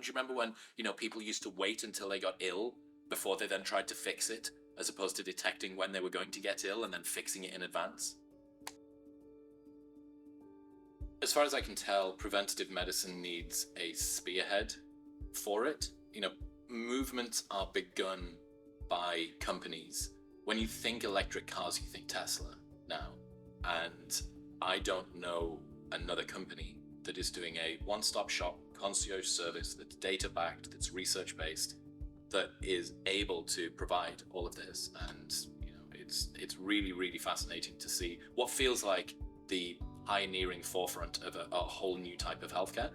Do you remember when, people used to wait until they got ill before they then tried to fix it, as opposed to detecting when they were going to get ill and then fixing it in advance? As far as I can tell, preventative medicine needs a spearhead for it. Movements are begun by companies. When you think electric cars, you think Tesla now. And I don't know another company that is doing a one-stop shop concierge service that's data-backed, that's research-based, that is able to provide all of this. And it's really, really fascinating to see what feels like the pioneering forefront of a whole new type of healthcare.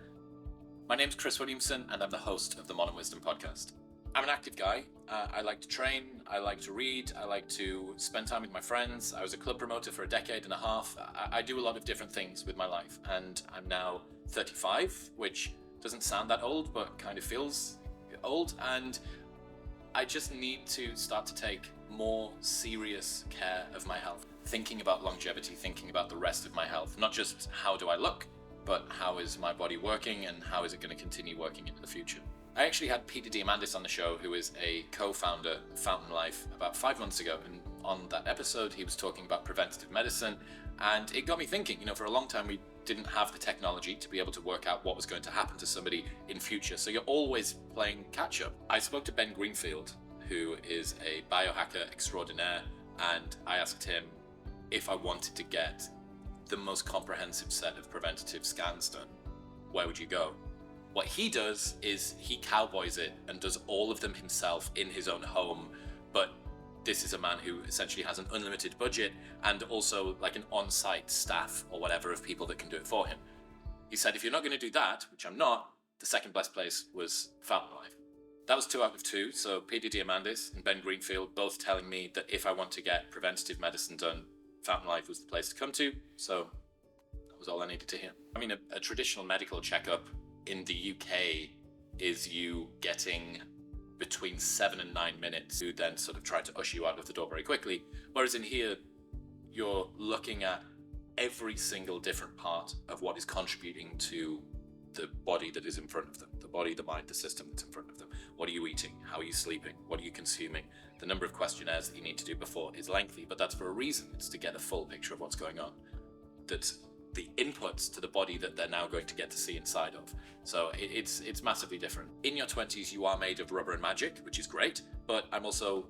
My name's Chris Williamson, and I'm the host of the Modern Wisdom podcast. I'm an active guy. I like to train, I like to read, I like to spend time with my friends. I was a club promoter for a decade and a half. I do a lot of different things with my life, and I'm now 35, which doesn't sound that old, but kind of feels old. And I just need to start to take more serious care of my health, thinking about longevity, thinking about the rest of my health, not just how do I look, but how is my body working and how is it going to continue working into the future. I actually had Peter Diamandis on the show, who is a co-founder of Fountain Life, about 5 months ago. And on that episode, he was talking about preventative medicine. And it got me thinking, for a long time, we didn't have the technology to be able to work out what was going to happen to somebody in future. So you're always playing catch up. I spoke to Ben Greenfield, who is a biohacker extraordinaire. And I asked him if I wanted to get the most comprehensive set of preventative scans done, where would you go? What he does is he cowboys it and does all of them himself in his own home. But this is a man who essentially has an unlimited budget and also like an on-site staff or whatever of people that can do it for him. He said, if you're not going to do that, which I'm not, the second best place was Fountain Life. That was 2 out of 2. So Peter Diamandis and Ben Greenfield both telling me that if I want to get preventative medicine done, Fountain Life was the place to come to. So that was all I needed to hear. I mean, a traditional medical checkup in the UK is you getting between 7 and 9 minutes to then sort of try to usher you out of the door very quickly. Whereas in here, you're looking at every single different part of what is contributing to the body that is in front of them, the body, the mind, the system that's in front of them. What are you eating? How are you sleeping? What are you consuming? The number of questionnaires that you need to do before is lengthy, but that's for a reason. It's to get a full picture of what's going on. That's the inputs to the body that they're now going to get to see inside of. So it's massively different. In your 20s, you are made of rubber and magic, which is great, but I'm also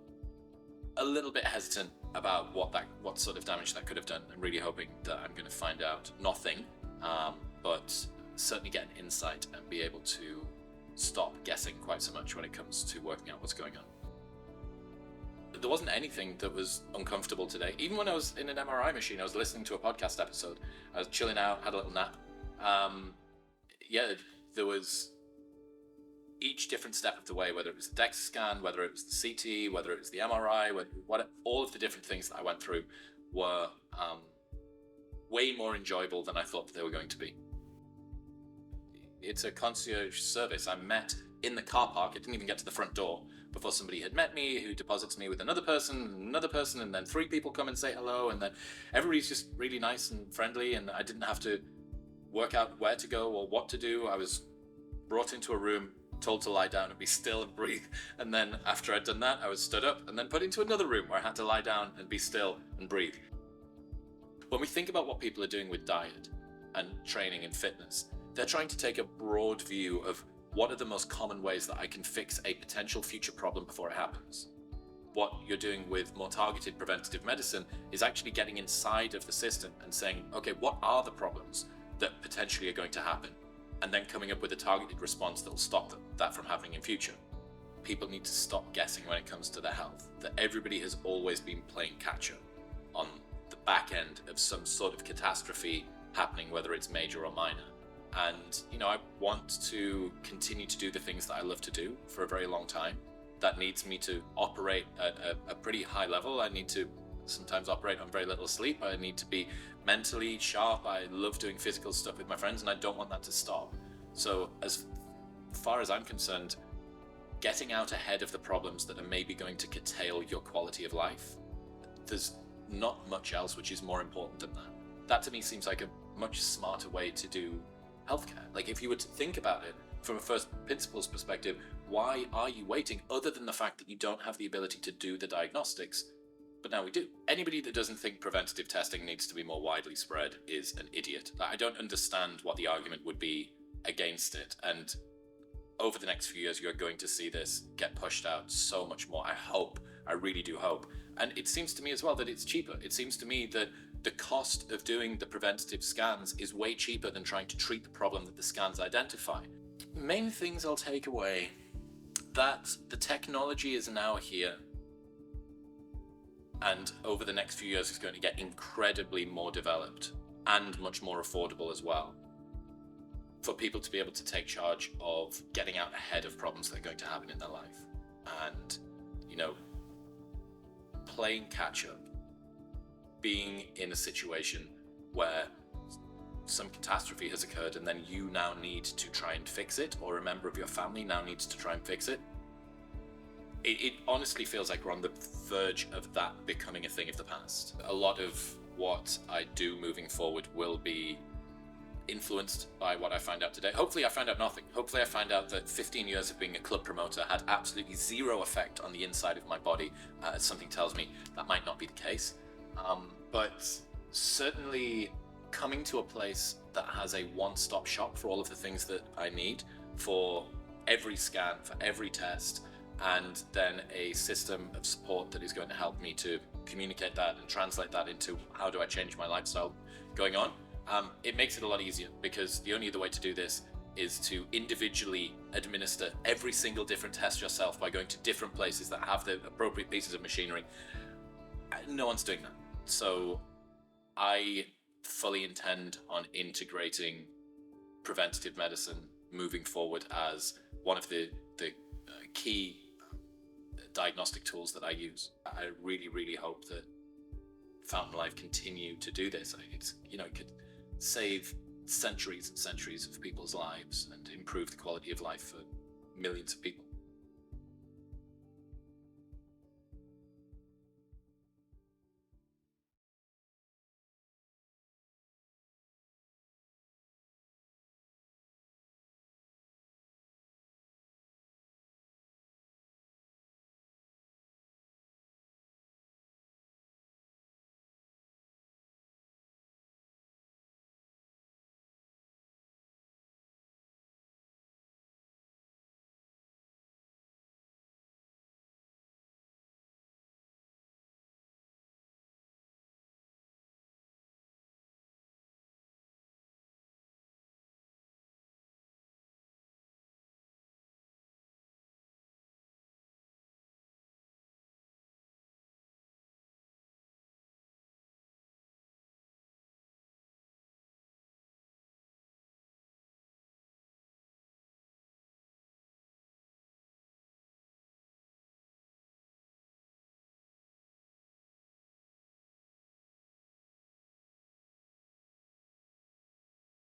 a little bit hesitant about what sort of damage that could have done. I'm really hoping that I'm going to find out nothing, but certainly get an insight and be able to stop guessing quite so much when it comes to working out what's going on. There wasn't anything that was uncomfortable today. Even when I was in an MRI machine, I was listening to a podcast episode. I was chilling out, had a little nap. There was each different step of the way, whether it was the DEXA scan, whether it was the CT, whether it was the MRI, all of the different things that I went through were way more enjoyable than I thought they were going to be. It's a concierge service. I'm met in the car park. I didn't even get to the front door before somebody had met me, who deposits me with another person, and then 3 people come and say hello, and then everybody's just really nice and friendly, and I didn't have to work out where to go or what to do. I was brought into a room, told to lie down and be still and breathe, and then after I'd done that, I was stood up and then put into another room where I had to lie down and be still and breathe. When we think about what people are doing with diet and training and fitness, they're trying to take a broad view of what are the most common ways that I can fix a potential future problem before it happens. What you're doing with more targeted preventative medicine is actually getting inside of the system and saying, okay, what are the problems that potentially are going to happen? And then coming up with a targeted response that will stop that from happening in future. People need to stop guessing when it comes to their health, that everybody has always been playing catch up on the back end of some sort of catastrophe happening, whether it's major or minor. And, I want to continue to do the things that I love to do for a very long time. That needs me to operate at a pretty high level. I need to sometimes operate on very little sleep. I need to be mentally sharp. I love doing physical stuff with my friends, and I don't want that to stop. So as far as I'm concerned, getting out ahead of the problems that are maybe going to curtail your quality of life, there's not much else which is more important than that. That to me seems like a much smarter way to do healthcare. Like if you were to think about it from a first principles perspective, why are you waiting, other than the fact that you don't have the ability to do the diagnostics? But now we do. Anybody that doesn't think preventative testing needs to be more widely spread is an idiot. I don't understand what the argument would be against it. And over the next few years, you're going to see this get pushed out so much more. I really do hope. And it seems to me as well that it's cheaper. It seems to me that the cost of doing the preventative scans is way cheaper than trying to treat the problem that the scans identify. Main things I'll take away: that the technology is now here, and over the next few years it's going to get incredibly more developed and much more affordable as well, for people to be able to take charge of getting out ahead of problems that are going to happen in their life. And, playing catch up, being in a situation where some catastrophe has occurred and then you now need to try and fix it, or a member of your family now needs to try and fix it. It honestly feels like we're on the verge of that becoming a thing of the past. A lot of what I do moving forward will be influenced by what I find out today. Hopefully I find out nothing. Hopefully I find out that 15 years of being a club promoter had absolutely zero effect on the inside of my body. Something tells me that might not be the case. But certainly coming to a place that has a one-stop shop for all of the things that I need, for every scan, for every test, and then a system of support that is going to help me to communicate that and translate that into how do I change my lifestyle going on. It makes it a lot easier, because the only other way to do this is to individually administer every single different test yourself by going to different places that have the appropriate pieces of machinery. No one's doing that. So I fully intend on integrating preventative medicine moving forward as one of the key diagnostic tools that I use. I really, really hope that Fountain Life continue to do this. It could save centuries and centuries of people's lives and improve the quality of life for millions of people.